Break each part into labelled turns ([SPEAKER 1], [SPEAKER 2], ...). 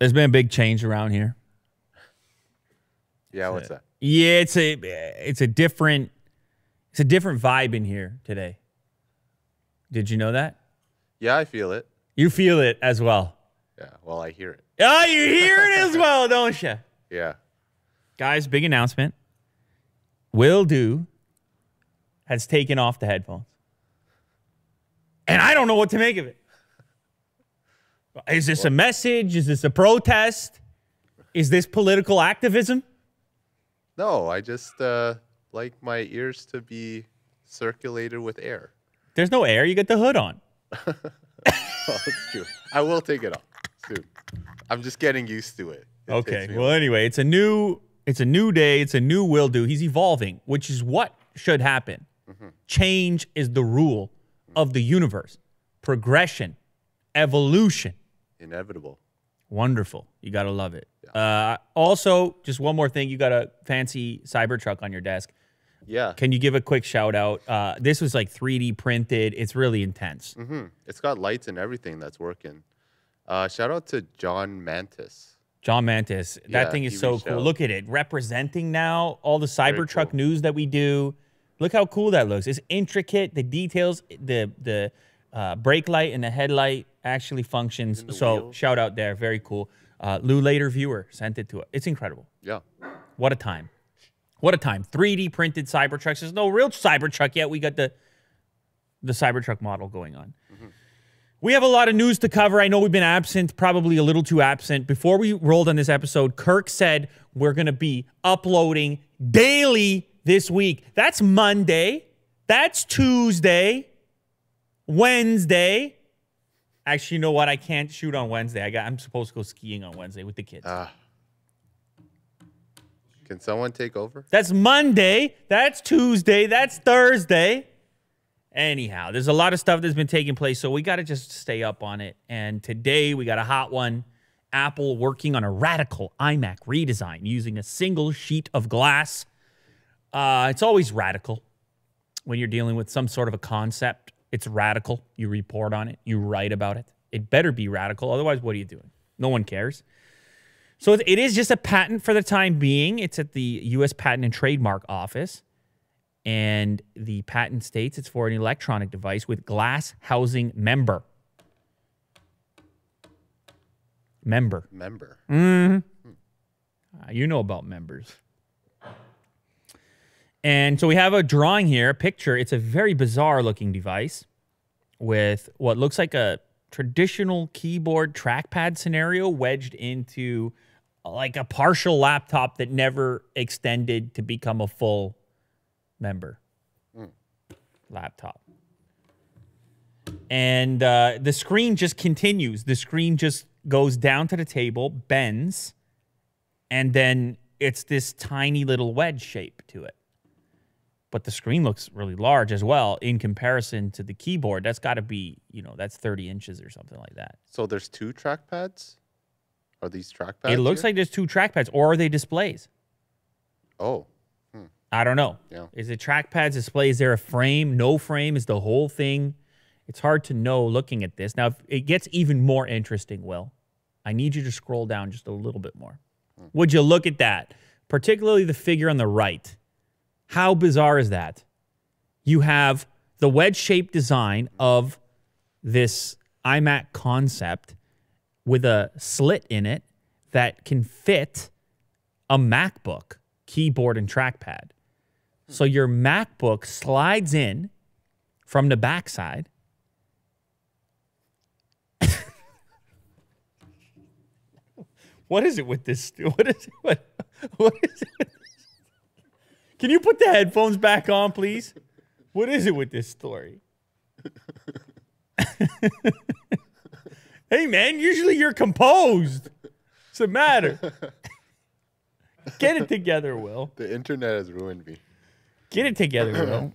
[SPEAKER 1] There's been a big change around here.
[SPEAKER 2] Yeah, what's that?
[SPEAKER 1] Yeah, it's a different vibe in here today. Did you know that?
[SPEAKER 2] Yeah, I feel it.
[SPEAKER 1] You feel it as well.
[SPEAKER 2] Yeah, well, I hear it.
[SPEAKER 1] Oh, you hear it as well, don't you?
[SPEAKER 2] Yeah.
[SPEAKER 1] Guys, big announcement. Will Do has taken off the headphones. And I don't know what to make of it. Is this a message? Is this a protest? Is this political activism?
[SPEAKER 2] No, I just like my ears to be circulated with air.
[SPEAKER 1] There's no air. You got the hood on.
[SPEAKER 2] Oh, that's true. I will take it off soon. I'm just getting used to it.
[SPEAKER 1] Okay. Well, anyway, it's a new day. It's a new Will Do. He's evolving, which is what should happen. Change is the rule of the universe. Progression, evolution.
[SPEAKER 2] Inevitable.
[SPEAKER 1] Wonderful. You got to love it. Yeah. Also, just one more thing. You got a fancy Cybertruck on your desk.
[SPEAKER 2] Yeah.
[SPEAKER 1] Can you give a quick shout out? This was like 3D printed. It's really intense.
[SPEAKER 2] It's got lights and everything that's working. Shout out to John Mantis.
[SPEAKER 1] John Mantis. That thing is so cool. Look at it. Representing now all the Cybertruck news that we do. Look how cool that looks. It's intricate. The details, the brake light and the headlight actually functions. So wheels. Shout out there. Very cool. Lou Later viewer sent it to us. It's incredible.
[SPEAKER 2] Yeah.
[SPEAKER 1] What a time. What a time. 3D printed Cybertrucks. There's no real Cybertruck yet. We got the Cybertruck model going on. We have a lot of news to cover. I know we've been absent, probably a little too absent. Before we rolled on this episode, Kirk said we're going to be uploading daily this week. That's Monday. That's Tuesday. Wednesday. Actually, you know what? I can't shoot on Wednesday. I'm supposed to go skiing on Wednesday with the kids.
[SPEAKER 2] Can someone take over?
[SPEAKER 1] That's Monday. That's Tuesday. That's Thursday. Anyhow, there's a lot of stuff that's been taking place, so we got to just stay up on it. And today we got a hot one. Apple working on a radical iMac redesign using a single sheet of glass. It's always radical when you're dealing with some sort of a concept. It's radical. You report on it. You write about it. It better be radical. Otherwise, what are you doing? No one cares. So it is just a patent for the time being. It's at the U.S. Patent and Trademark Office. And the patent states it's for an electronic device with glass housing member. Member. You know about members. And so we have a drawing here, a picture. It's a very bizarre looking device with what looks like a traditional keyboard trackpad scenario wedged into like a partial laptop that never extended to become a full member laptop. And the screen just continues. The screen just goes down to the table, bends, and then it's this tiny little wedge shape to it. But the screen looks really large as well in comparison to the keyboard. That's got to be, that's 30 inches or something like that.
[SPEAKER 2] So there's two trackpads? Are these trackpads?
[SPEAKER 1] It looks like there's two trackpads, or are they displays?
[SPEAKER 2] Oh.
[SPEAKER 1] I don't know.
[SPEAKER 2] Yeah.
[SPEAKER 1] Is it trackpads, display? Is there a frame? No frame? Is the whole thing? It's hard to know looking at this. Now, if it gets even more interesting, Will, I need you to scroll down just a little bit more. Would you look at that? Particularly the figure on the right. How bizarre is that? You have the wedge-shaped design of this iMac concept with a slit in it that can fit a MacBook keyboard and trackpad. So your MacBook slides in from the backside. What is it with this? What is it? What is it with this? Can you put the headphones back on, please? What is it with this story? Hey, man, usually you're composed. What's the matter? Get it together, Will.
[SPEAKER 2] The internet has ruined me.
[SPEAKER 1] Get it together, Will.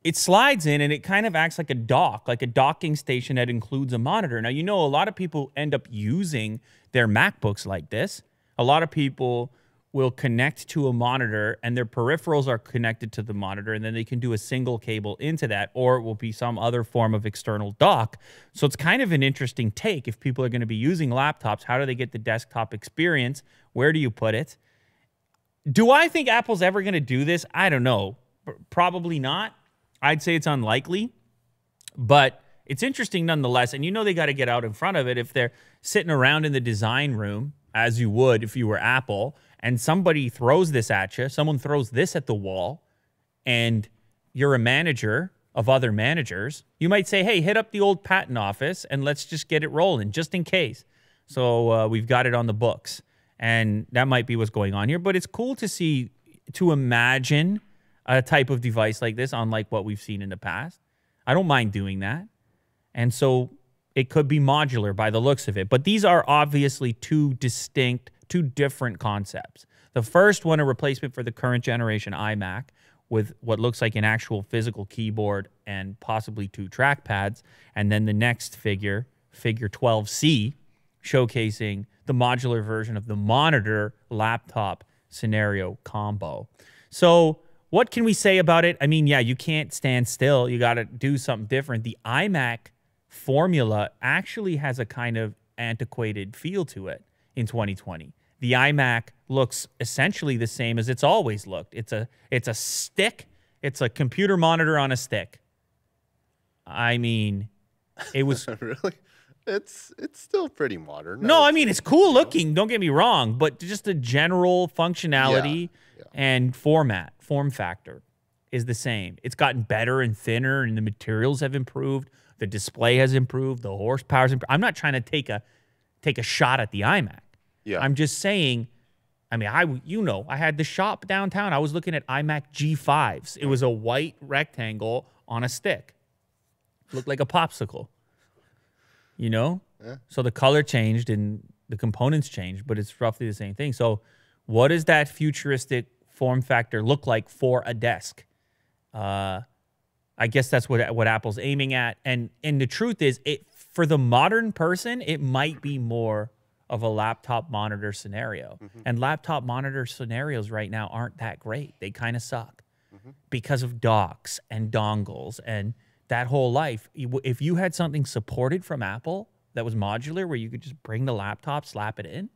[SPEAKER 1] It slides in and it kind of acts like a dock, like a docking station that includes a monitor. Now, a lot of people end up using their MacBooks like this. A lot of people will connect to a monitor and their peripherals are connected to the monitor, and then they can do a single cable into that, or it will be some other form of external dock. So it's kind of an interesting take. If people are going to be using laptops, how do they get the desktop experience? Where do you put it? Do I think Apple's ever going to do this? I don't know. Probably not. I'd say it's unlikely, but it's interesting nonetheless. And you know they got to get out in front of it. If they're sitting around in the design room, as you would if you were Apple, and somebody throws this at you, someone throws this at the wall, and you're a manager of other managers, you might say, hey, hit up the old patent office and let's just get it rolling, just in case. So we've got it on the books. And that might be what's going on here. But it's cool to see, to imagine a type of device like this, unlike what we've seen in the past. I don't mind doing that. And so it could be modular by the looks of it. But these are obviously two different concepts. The first one, a replacement for the current generation iMac with what looks like an actual physical keyboard and possibly 2 trackpads. And then the next figure, figure 12C, showcasing the modular version of the monitor laptop scenario combo. So what can we say about it? I mean, yeah, you can't stand still. You got to do something different. The iMac formula actually has a kind of antiquated feel to it in 2020. The iMac looks essentially the same as it's always looked. It's a stick. It's a computer monitor on a stick. I mean, it was
[SPEAKER 2] really. It's still pretty modern.
[SPEAKER 1] No, I mean it's cool looking. Don't get me wrong, but just the general functionality and form factor is the same. It's gotten better and thinner, and the materials have improved. The display has improved. The horsepower's improved. I'm not trying to take a shot at the iMac.
[SPEAKER 2] Yeah.
[SPEAKER 1] I'm just saying, I mean, I had the shop downtown. I was looking at iMac G5s. It was a white rectangle on a stick. Looked like a popsicle. You know? Yeah. So the color changed and the components changed, but it's roughly the same thing. So what does that futuristic form factor look like for a desk? I guess that's what Apple's aiming at. And the truth is, for the modern person, it might be more of a laptop monitor scenario. Mm-hmm. And laptop monitor scenarios right now aren't that great. They kind of suck because of docks and dongles and that whole life. If you had something supported from Apple that was modular where you could just bring the laptop, slap it in,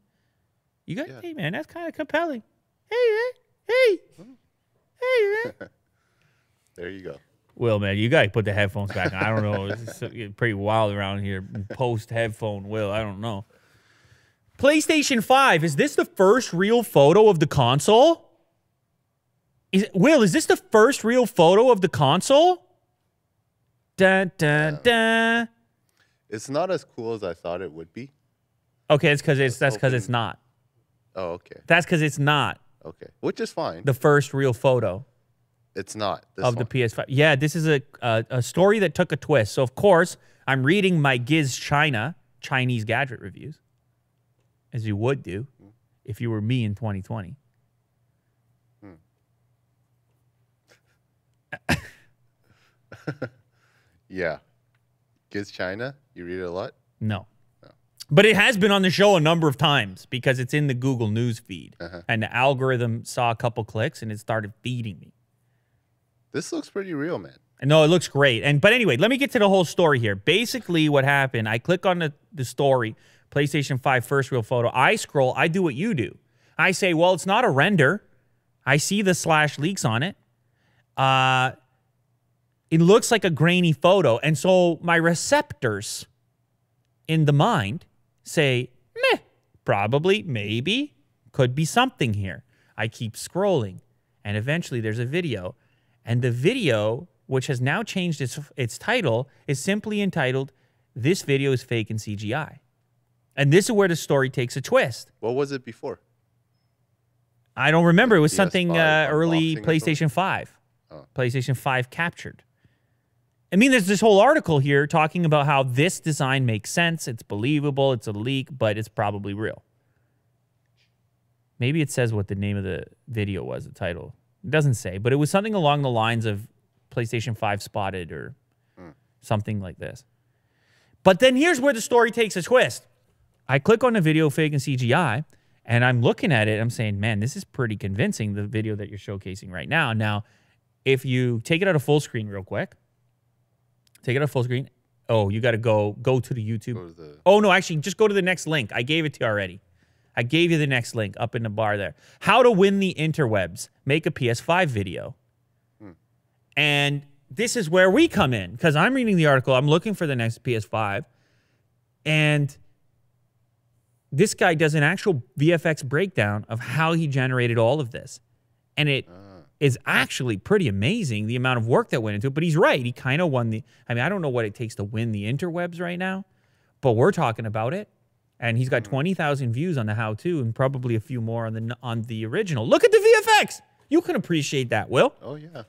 [SPEAKER 1] you got, hey, man, that's kind of compelling. Hey, man.
[SPEAKER 2] There you go.
[SPEAKER 1] Will, man, you got to put the headphones back on. I don't know. It's pretty wild around here. Post-headphone, Will. I don't know. PlayStation 5. Is this the first real photo of the console? Will, is this the first real photo of the console? Dun, dun, dun.
[SPEAKER 2] It's not as cool as I thought it would be.
[SPEAKER 1] Okay, that's because it's not.
[SPEAKER 2] Oh, okay.
[SPEAKER 1] That's because it's not.
[SPEAKER 2] Okay, which is fine.
[SPEAKER 1] The first real photo.
[SPEAKER 2] It's not
[SPEAKER 1] of the PS5. Yeah, this is a story that took a twist. So of course, I'm reading my Giz China Chinese gadget reviews, as you would do if you were me in 2020.
[SPEAKER 2] Yeah. Giz China? You read it a lot?
[SPEAKER 1] No. But it has been on the show a number of times because it's in the Google News feed. And the algorithm saw a couple clicks and it started feeding me.
[SPEAKER 2] This looks pretty real, man.
[SPEAKER 1] No, it looks great. But anyway, let me get to the whole story here. Basically, what happened, I click on the story, PlayStation 5 first real photo. I scroll. I do what you do. I say, well, it's not a render. I see the slash leaks on it. It looks like a grainy photo. And so my receptors in the mind say, meh, probably, maybe, could be something here. I keep scrolling. And eventually there's a video. And the video, which has now changed its title, is simply entitled, "This video is fake and CGI." And this is where the story takes a twist.
[SPEAKER 2] What was it before?
[SPEAKER 1] I don't remember. It was
[SPEAKER 2] PS5
[SPEAKER 1] something early
[SPEAKER 2] unboxing or
[SPEAKER 1] PlayStation 5.
[SPEAKER 2] Oh.
[SPEAKER 1] PlayStation 5 captured. I mean, there's this whole article here talking about how this design makes sense. It's believable. It's a leak, but it's probably real. Maybe it says what the name of the video was, the title. It doesn't say, but it was something along the lines of PlayStation 5 spotted or something like this. But then here's where the story takes a twist. I click on the video fake and CGI, And I'm looking at it, I'm saying, man, this is pretty convincing, the video that you're showcasing right now. Now, if you take it out of full screen real quick, take it out of full screen. Oh, you got to go to the YouTube. Oh, no, actually, just go to the next link. I gave it to you already. I gave you the next link up in the bar there. How to win the interwebs. Make a PS5 video. And this is where we come in, because I'm reading the article. I'm looking for the next PS5. And this guy does an actual VFX breakdown of how he generated all of this. And it is actually pretty amazing, the amount of work that went into it. But he's right. He kind of won the... I mean, I don't know what it takes to win the interwebs right now, but we're talking about it. And he's got 20,000 views on the how-to and probably a few more on the original. Look at the VFX. You can appreciate that, Will.
[SPEAKER 2] Oh, yeah.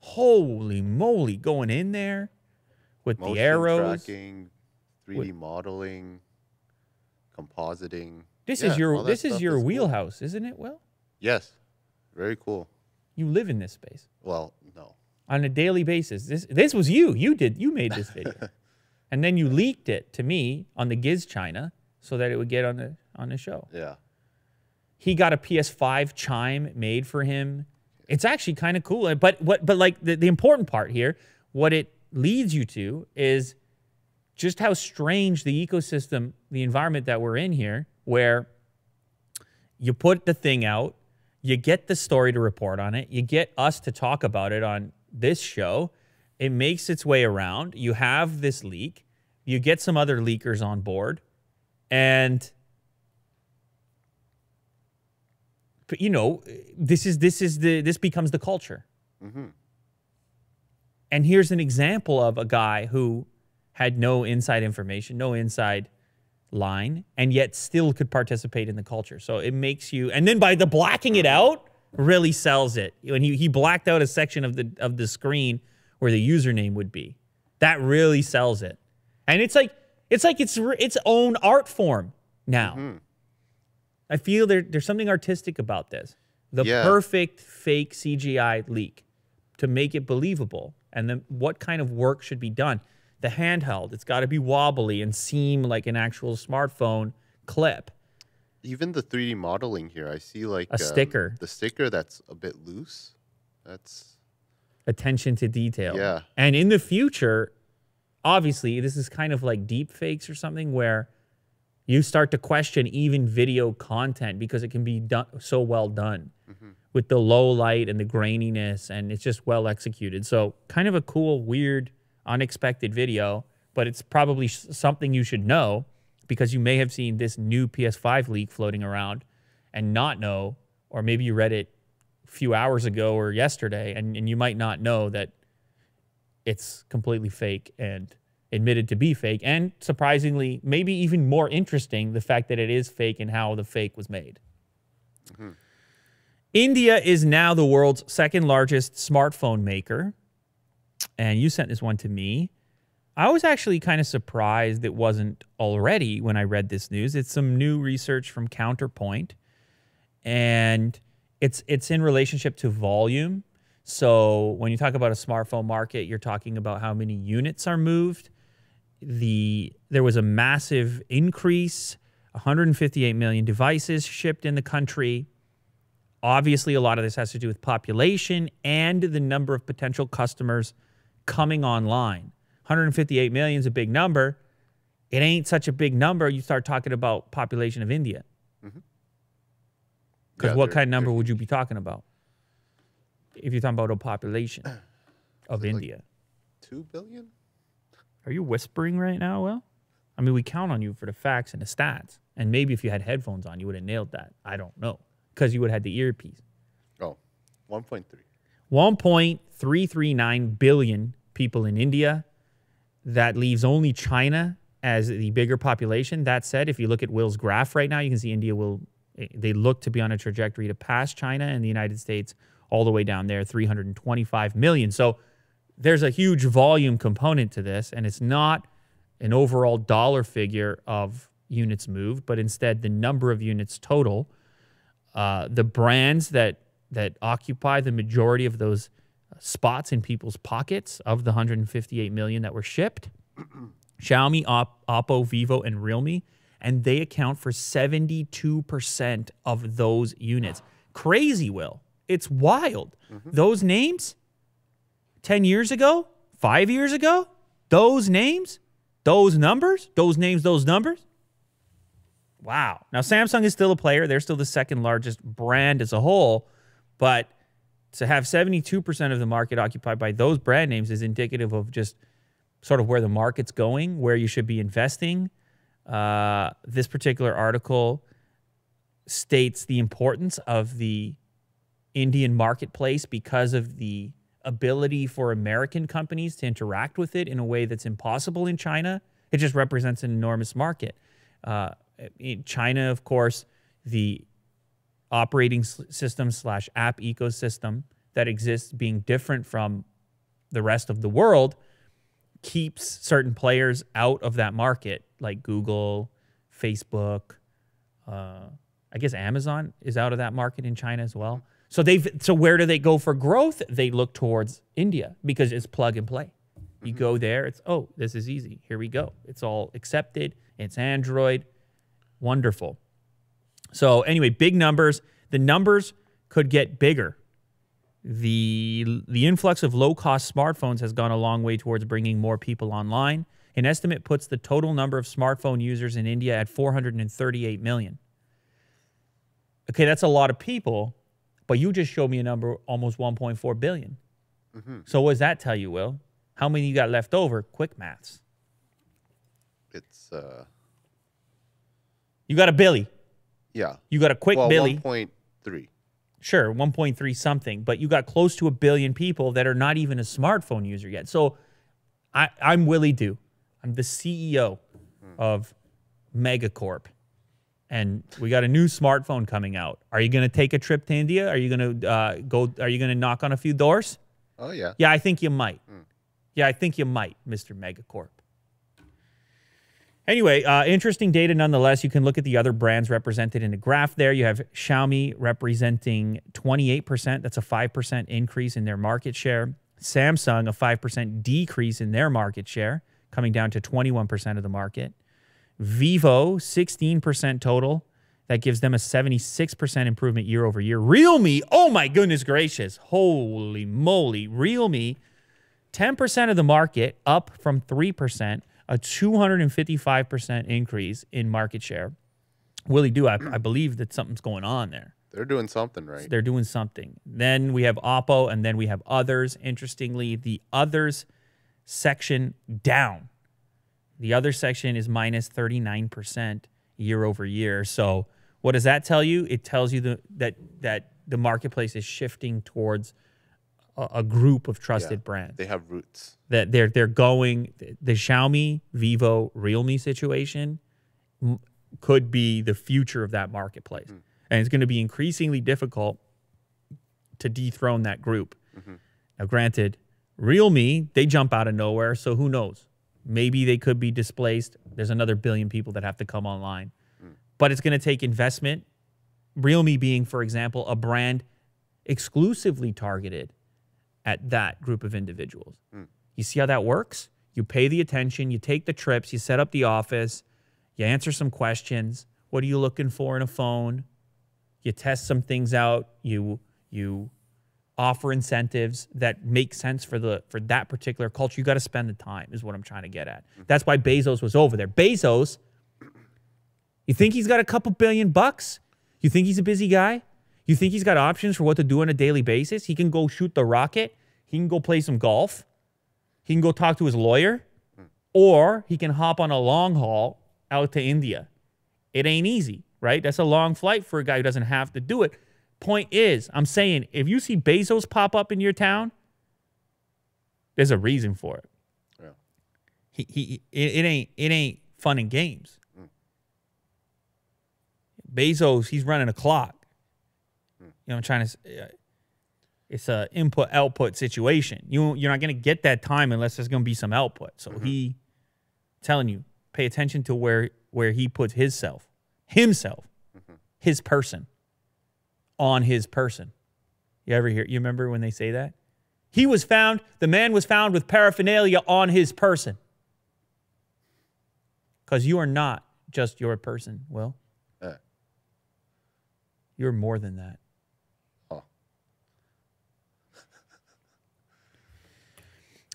[SPEAKER 1] Holy moly, going in there with
[SPEAKER 2] Motion
[SPEAKER 1] the arrows.
[SPEAKER 2] Tracking, 3D modeling, compositing.
[SPEAKER 1] This
[SPEAKER 2] Yeah,
[SPEAKER 1] is your
[SPEAKER 2] all that stuff is cool.
[SPEAKER 1] wheelhouse, isn't it, Will?
[SPEAKER 2] Yes. Very cool.
[SPEAKER 1] You live in this space
[SPEAKER 2] Well, no.
[SPEAKER 1] on a daily basis. This was you. You made this video. And then you leaked it to me on the Giz China so that it would get on the show.
[SPEAKER 2] Yeah.
[SPEAKER 1] He got a PS5 chime made for him. It's actually kind of cool. But like the important part here, what it leads you to is just how strange the ecosystem, the environment that we're in here, where you put the thing out, you get the story to report on it, you get us to talk about it on this show, it makes its way around, you have this leak, you get some other leakers on board, and you know, this becomes the culture. And here's an example of a guy who had no inside information, no inside line, and yet still could participate in the culture. So it makes you, and then by the blacking it out, really sells it. When he blacked out a section of the screen where the username would be, that really sells it. And it's like its own art form now. I feel there's something artistic about this. The perfect fake CGI leak to make it believable. And then what kind of work should be done? The handheld, it's got to be wobbly and seem like an actual smartphone clip.
[SPEAKER 2] Even the 3D modeling here, I see like
[SPEAKER 1] a sticker.
[SPEAKER 2] The sticker that's a bit loose. That's
[SPEAKER 1] attention to detail.
[SPEAKER 2] Yeah.
[SPEAKER 1] And in the future, obviously, this is kind of like deep fakes or something where you start to question even video content because it can be done so well done with the low light and the graininess, and it's just well executed. So kind of a cool, weird, unexpected video, but it's probably something you should know because you may have seen this new PS5 leak floating around and not know, or maybe you read it a few hours ago or yesterday, and you might not know that it's completely fake and admitted to be fake, and surprisingly, maybe even more interesting, the fact that it is fake and how the fake was made. India is now the world's second largest smartphone maker, and you sent this one to me. I was actually kind of surprised it wasn't already when I read this news. It's some new research from Counterpoint, and it's in relationship to volume. So when you talk about a smartphone market, you're talking about how many units are moved. There was a massive increase, 158 million devices shipped in the country. Obviously, a lot of this has to do with population and the number of potential customers coming online. 158 million is a big number. It ain't such a big number. You start talking about population of India. Because what kind of number would you be talking about if you're talking about a population of India?
[SPEAKER 2] Like 2 billion?
[SPEAKER 1] Are you whispering right now, Will? I mean, we count on you for the facts and the stats. And maybe if you had headphones on, you would have nailed that. I don't know. Because you would have had the earpiece.
[SPEAKER 2] Oh, 1.3.
[SPEAKER 1] 1.339 billion people in India. That leaves only China as the bigger population. That said, if you look at Will's graph right now, you can see India they look to be on a trajectory to pass China and the United States all the way down there, 325 million. So there's a huge volume component to this, and it's not an overall dollar figure of units moved, but instead the number of units total. The brands that occupy the majority of those spots in people's pockets of the 158 million that were shipped, Xiaomi, Oppo, Vivo, and Realme. and they account for 72% of those units. Crazy, Will. It's wild. Those names, 10 years ago, 5 years ago, those names, those numbers, those names, those numbers. Wow. Now, Samsung is still a player. They're still the second largest brand as a whole, but to have 72% of the market occupied by those brand names is indicative of just sort of where the market's going, where you should be investing. This particular article states the importance of the Indian marketplace because of the ability for American companies to interact with it in a way that's impossible in China. It just represents an enormous market. In China, of course, the operating system / app ecosystem that exists being different from the rest of the world keeps certain players out of that market, like Google, Facebook. I guess Amazon is out of that market in China as well. So where do they go for growth? They look towards India because it's plug and play. You go there, it's, oh, this is easy. Here we go. It's all accepted. It's Android. Wonderful. So anyway, big numbers. The numbers could get bigger. The influx of low-cost smartphones has gone a long way towards bringing more people online. An estimate puts the total number of smartphone users in India at 438 million. Okay, that's a lot of people, but you just showed me a number, almost 1.4 billion. So what does that tell you, Will? How many you got left over? Quick maths.
[SPEAKER 2] It's
[SPEAKER 1] You got a Billy.
[SPEAKER 2] yeah.
[SPEAKER 1] You got a quick Billy.
[SPEAKER 2] 1.3.
[SPEAKER 1] Sure, 1.3 something, but you got close to 1 billion people that are not even a smartphone user yet. So I'm Willie Do. I'm the CEO of Megacorp. And we got a new smartphone coming out. Are you going to take a trip to India? Are you going to Are you going to knock on a few doors?
[SPEAKER 2] Oh, yeah.
[SPEAKER 1] Yeah, I think you might. Yeah, I think you might, Mr. Megacorp. Anyway, interesting data nonetheless. You can look at the other brands represented in the graph there. You have Xiaomi representing 28%. That's a 5% increase in their market share. Samsung, a 5% decrease in their market share, coming down to 21% of the market. Vivo, 16% total. That gives them a 76% improvement year over year. Realme, oh my goodness gracious. Holy moly. Realme, 10% of the market, up from 3%. A 255% increase in market share. Willie Do, I believe that something's going on there.
[SPEAKER 2] They're doing something right.
[SPEAKER 1] They're doing something. Then we have Oppo, and then we have others. Interestingly, the others section down. The other section is minus 39% year over year. So what does that tell you? It tells you that the marketplace is shifting towards a group of trusted brands.
[SPEAKER 2] They have roots.
[SPEAKER 1] That they're going, the Xiaomi, Vivo, Realme situation could be the future of that marketplace. And it's going to be increasingly difficult to dethrone that group. Now, granted, Realme, they jump out of nowhere, so who knows? Maybe they could be displaced. There's another 1 billion people that have to come online. But it's going to take investment. Realme being, for example, a brand exclusively targeted at that group of individuals. You see how that works? You pay the attention, you take the trips, you set up the office, you answer some questions. What are you looking for in a phone? You test some things out. You offer incentives that make sense for that particular culture. You got to spend the time, is what I'm trying to get at. That's why Bezos was over there. Bezos, you think he's got a couple $1 billion? You think he's a busy guy? You think he's got options for what to do on a daily basis? He can go shoot the rocket. He can go play some golf. He can go talk to his lawyer. Or he can hop on a long haul out to India. It ain't easy, right? That's a long flight for a guy who doesn't have to do it. Point is, I'm saying, if you see Bezos pop up in your town, there's a reason for it. Yeah. It ain't fun and games. Bezos, he's running a clock. You know, I'm trying to. It's a input-output situation. You're not going to get that time unless there's going to be some output. So he, telling you, pay attention to where he puts himself, his person, on his person. You remember when they say that? The man was found with paraphernalia on his person. Because you are not just your person, Will.
[SPEAKER 2] Eh.
[SPEAKER 1] You're more than that.
[SPEAKER 2] Oh.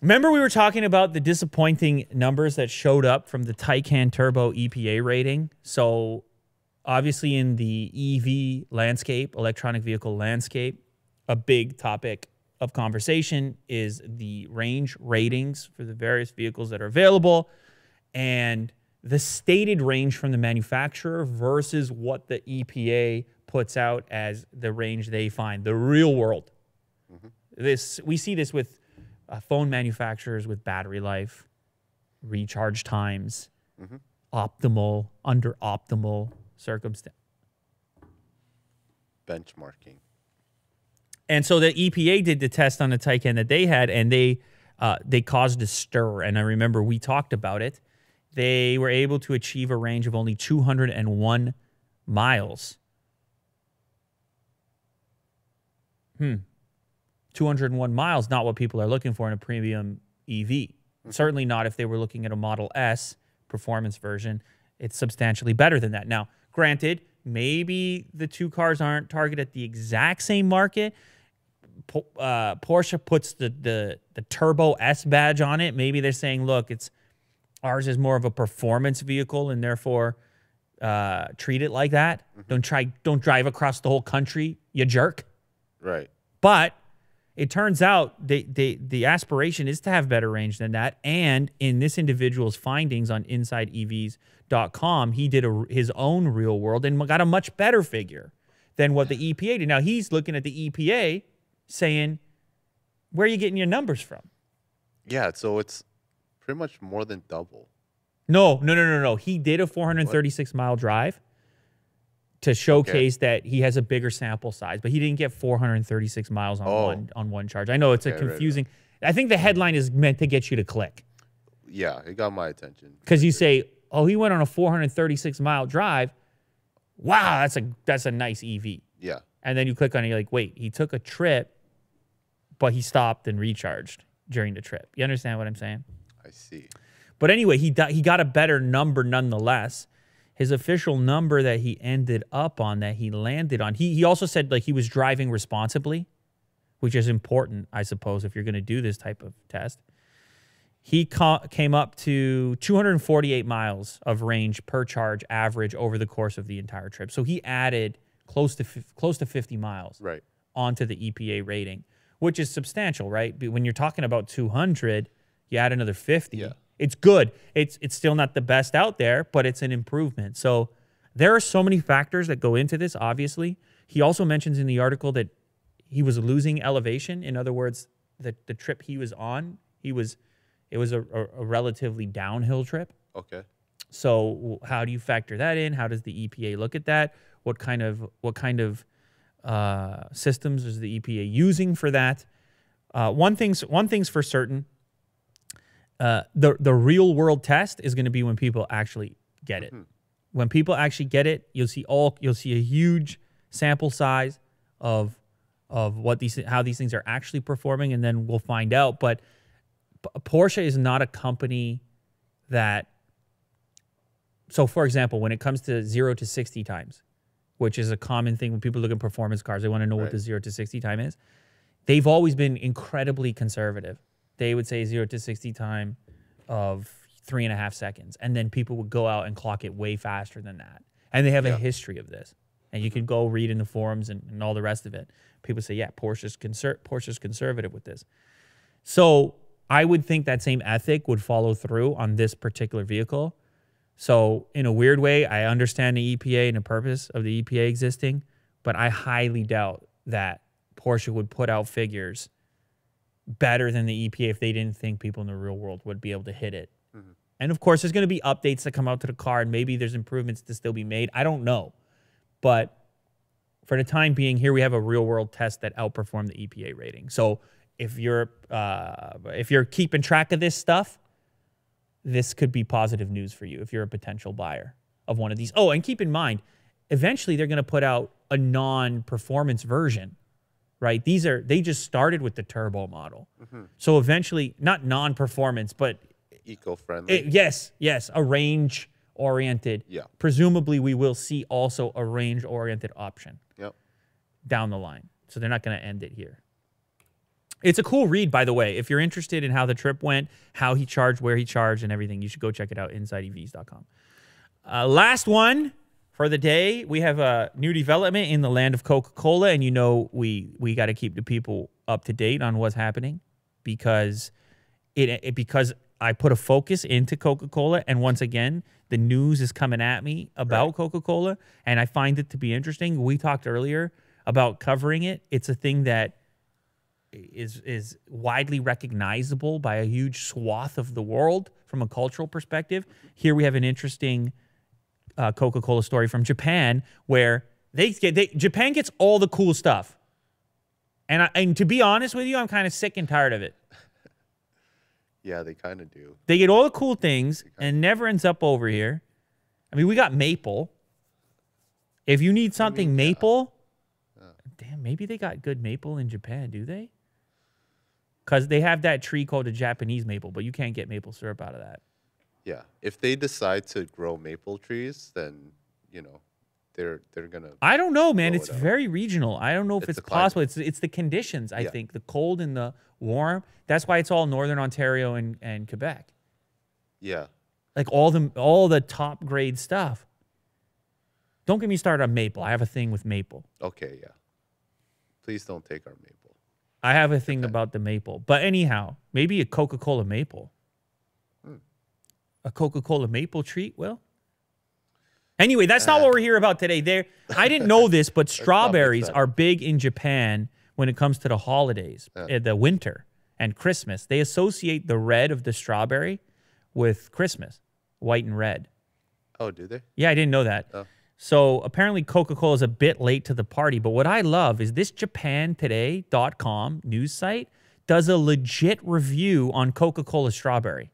[SPEAKER 1] Remember we were talking about the disappointing numbers that showed up from the Taycan Turbo EPA rating? So obviously in the EV landscape, electronic vehicle landscape, a big topic of conversation is the range ratings for the various vehicles that are available and the stated range from the manufacturer versus what the EPA puts out as the range they find, the real world. We see this with phone manufacturers with battery life, recharge times, optimal, under optimal circumstance.
[SPEAKER 2] Benchmarking.
[SPEAKER 1] And so the EPA did the test on the Taycan that they had, and they caused a stir. And I remember we talked about it. They were able to achieve a range of only 201 miles. 201 miles, not what people are looking for in a premium EV. Certainly not if they were looking at a Model S performance version. It's substantially better than that. Now, granted, maybe the two cars aren't targeted at the exact same market. Porsche puts the Turbo S badge on it. Maybe they're saying, look, ours is more of a performance vehicle, and therefore treat it like that. Don't drive across the whole country, you jerk.
[SPEAKER 2] Right.
[SPEAKER 1] But it turns out the aspiration is to have better range than that. And in this individual's findings on InsideEVs.com, he did his own real world and got a much better figure than what the EPA did. Now, he's looking at the EPA saying, where are you getting your numbers from?
[SPEAKER 2] Yeah, so it's pretty much more than double.
[SPEAKER 1] No. He did a 436-mile drive to showcase that he has a bigger sample size, but he didn't get 436 miles on one charge. I know it's a confusing. Right. I think the headline is meant to get you to click.
[SPEAKER 2] Yeah, it got my attention.
[SPEAKER 1] Because you say, oh, he went on a 436-mile drive. Wow, that's a nice EV.
[SPEAKER 2] Yeah.
[SPEAKER 1] And then you click on it, you're like, wait, he took a trip, but he stopped and recharged during the trip. You understand what I'm saying?
[SPEAKER 2] I see.
[SPEAKER 1] But anyway, he got a better number nonetheless. His official number that he ended up on, that he landed on, he also said like he was driving responsibly, which is important, I suppose, if you're going to do this type of test. He came up to 248 miles of range per charge average over the course of the entire trip. So he added close to 50 miles onto the EPA rating, which is substantial, right? But when you're talking about 200, you add another 50.
[SPEAKER 2] Yeah.
[SPEAKER 1] It's good. It's still not the best out there, but it's an improvement. So there are so many factors that go into this, obviously. He also mentions in the article that he was losing elevation. In other words, the trip he was on, it was a relatively downhill trip.
[SPEAKER 2] Okay.
[SPEAKER 1] So how do you factor that in? How does the EPA look at that? What kind of systems is the EPA using for that? One thing's for certain. The real world test is going to be when people actually get it. When people actually get it, you'll see a huge sample size of how these things are actually performing, and then we'll find out. But Porsche is not a company that. So, for example, when it comes to 0 to 60 times, which is a common thing when people look at performance cars, they want to know what the 0 to 60 time is. They've always been incredibly conservative. They would say 0 to 60 time of 3.5 seconds. And then people would go out and clock it way faster than that. And they have a history of this. And you can go read in the forums and all the rest of it. People say, yeah, Porsche's conservative with this. So I would think that same ethic would follow through on this particular vehicle. So in a weird way, I understand the EPA and the purpose of the EPA existing, but I highly doubt that Porsche would put out figures better than the EPA if they didn't think people in the real world would be able to hit it. And of course, there's going to be updates that come out to the car, and maybe there's improvements to still be made. I don't know. But for the time being, here we have a real world test that outperformed the EPA rating. So if you're keeping track of this stuff, this could be positive news for you if you're a potential buyer of one of these. Oh, and keep in mind, eventually they're going to put out a non-performance version, right? They just started with the turbo model. So eventually, not non-performance, but
[SPEAKER 2] eco-friendly.
[SPEAKER 1] yes, a range oriented.
[SPEAKER 2] Yeah.
[SPEAKER 1] Presumably, we will see also a range oriented option
[SPEAKER 2] Yep.
[SPEAKER 1] down the line. So they're not going to end it here. It's a cool read, by the way. If you're interested in how the trip went, how he charged, where he charged, and everything, you should go check it out, InsideEVs.com. Last one for the day. We have a new development in the land of Coca-Cola, and you know we got to keep the people up to date on what's happening because because I put a focus into Coca-Cola, and once again, the news is coming at me about Coca-Cola, and I find it to be interesting. We talked earlier about covering it. It's a thing that is widely recognizable by a huge swath of the world from a cultural perspective. Here we have an interesting Coca-Cola story from Japan where Japan gets all the cool stuff. And to be honest with you, I'm kind of sick and tired of it.
[SPEAKER 2] Yeah, they kind of do.
[SPEAKER 1] They get all the cool things and never ends up over here. I mean, we got maple. If you need something maple, damn, maybe they got good maple in Japan, do they? Because they have that tree called a Japanese maple, but you can't get maple syrup out of that.
[SPEAKER 2] Yeah, if they decide to grow maple trees, then you know they're gonna.
[SPEAKER 1] I don't know, man.
[SPEAKER 2] grow
[SPEAKER 1] It's
[SPEAKER 2] it out.
[SPEAKER 1] very regional. I don't know if
[SPEAKER 2] It's
[SPEAKER 1] it's
[SPEAKER 2] the climate.
[SPEAKER 1] possible. It's the conditions. I think the cold and the warm. That's why it's all northern Ontario and Quebec.
[SPEAKER 2] Yeah,
[SPEAKER 1] Like all the top grade stuff. Don't get me started on maple. I have a thing with maple.
[SPEAKER 2] okay, yeah. Please don't take our maple.
[SPEAKER 1] I have a thing about the maple. But anyhow, maybe a Coca-Cola maple. A Coca-Cola maple treat, Will? Anyway, that's not what we're here about today. I didn't know this, but strawberries
[SPEAKER 2] better.
[SPEAKER 1] are big in Japan when it comes to the holidays, the winter and Christmas. They associate the red of the strawberry with Christmas, white and red.
[SPEAKER 2] Oh, do they?
[SPEAKER 1] Yeah, I didn't know that.
[SPEAKER 2] Oh.
[SPEAKER 1] So apparently Coca-Cola is a bit late to the party. But what I love is this JapanToday.com news site does a legit review on Coca-Cola strawberry.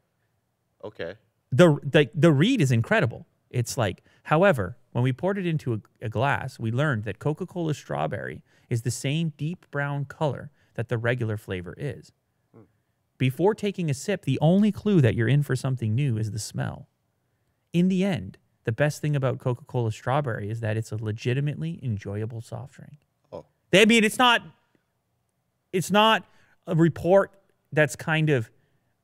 [SPEAKER 2] Okay.
[SPEAKER 1] The read is incredible. It's like, however, when we poured it into a glass, we learned that Coca-Cola strawberry is the same deep brown color that the regular flavor is. Before taking a sip, the only clue that you're in for something new is the smell. In the end, the best thing about Coca-Cola strawberry is that it's a legitimately enjoyable soft drink.
[SPEAKER 2] Oh,
[SPEAKER 1] I mean, it's not a report that's kind of,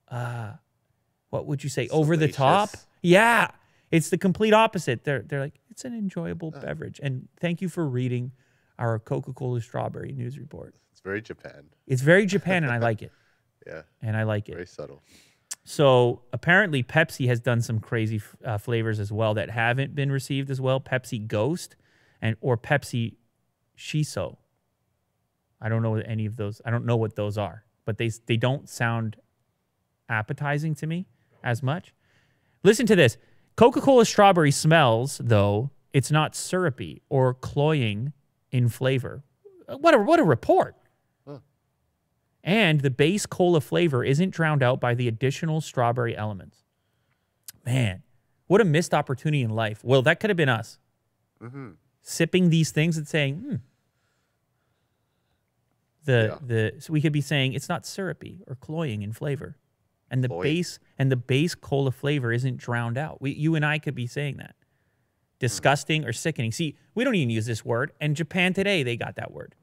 [SPEAKER 1] what would you say, over the top?
[SPEAKER 2] Salacious.
[SPEAKER 1] Yeah, it's the complete opposite. They're like, it's an enjoyable beverage. And thank you for reading our Coca-Cola strawberry news report.
[SPEAKER 2] it's very Japan.
[SPEAKER 1] It's very Japan, and I like it.
[SPEAKER 2] Yeah,
[SPEAKER 1] And I like it.
[SPEAKER 2] very subtle.
[SPEAKER 1] So apparently Pepsi has done some crazy flavors as well that haven't been received as well. Pepsi Ghost or Pepsi Shiso. I don't know any of those. I don't know what those are, but they don't sound appetizing to me as much. Listen to this. Coca-Cola strawberry smells, though, it's not syrupy or cloying in flavor. What a report. And the base cola flavor isn't drowned out by the additional strawberry elements. Man, what a missed opportunity in life. Well, that could have been us. Sipping these things and saying, so we could be saying it's not syrupy or cloying in flavor. And the base cola flavor isn't drowned out. You and I could be saying that. Disgusting or sickening. See, we don't even use this word. And Japan Today, they got that word.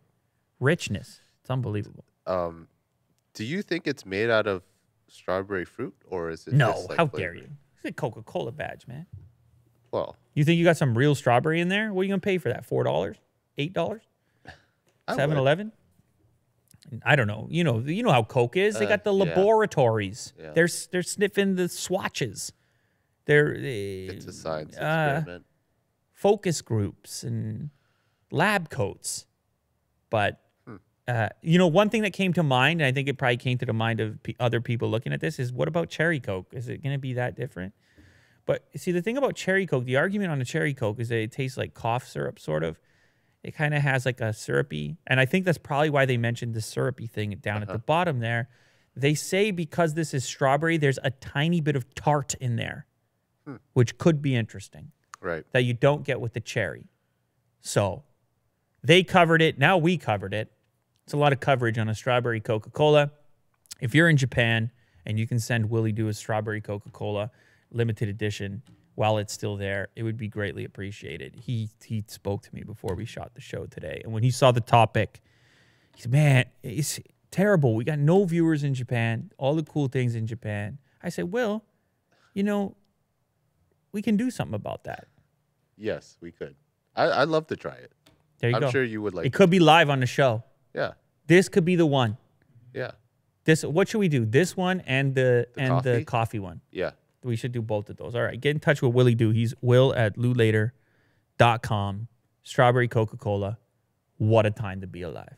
[SPEAKER 1] Richness. It's unbelievable.
[SPEAKER 2] Do you think it's made out of strawberry fruit, or is it
[SPEAKER 1] No,
[SPEAKER 2] just like
[SPEAKER 1] how
[SPEAKER 2] flavor?
[SPEAKER 1] dare you? It's a Coca-Cola badge, man.
[SPEAKER 2] Well,
[SPEAKER 1] You think you got some real strawberry in there? What are you going to pay for that? $4? $8?
[SPEAKER 2] I would.
[SPEAKER 1] 7-Eleven? I don't know. You know how Coke is. They got the
[SPEAKER 2] yeah.
[SPEAKER 1] laboratories.
[SPEAKER 2] Yeah.
[SPEAKER 1] They're sniffing the swatches. They're
[SPEAKER 2] it's a science experiment.
[SPEAKER 1] focus groups and lab coats. But one thing that came to mind, and I think it probably came to the mind of other people looking at this, is what about cherry Coke? Is it going to be that different? But see, the thing about cherry Coke, the argument on a cherry Coke is that it tastes like cough syrup, sort of. It kind of has like a syrupy, and I think that's probably why they mentioned the syrupy thing down at the bottom there. They say because this is strawberry, there's a tiny bit of tart in there, which could be interesting,
[SPEAKER 2] Right.
[SPEAKER 1] that you don't get with the cherry. So they covered it. Now we covered it. It's a lot of coverage on a strawberry Coca-Cola. If you're in Japan and you can send Willie Do a strawberry Coca-Cola limited edition, while it's still there, it would be greatly appreciated. He spoke to me before we shot the show today. And when he saw the topic, he said, man, it's terrible. We got no viewers in Japan, all the cool things in Japan. I said, Will, you know, we can do something about that.
[SPEAKER 2] Yes, we could. I'd love to try it.
[SPEAKER 1] There you go.
[SPEAKER 2] I'm sure you would like
[SPEAKER 1] it. Could be live on the show.
[SPEAKER 2] Yeah.
[SPEAKER 1] This could be the one.
[SPEAKER 2] Yeah.
[SPEAKER 1] What should we do? This one and the coffee one.
[SPEAKER 2] Yeah.
[SPEAKER 1] We should do both of those. All right. Get in touch with Willie Do. He's will@lulater.com. Strawberry Coca-Cola. What a time to be alive.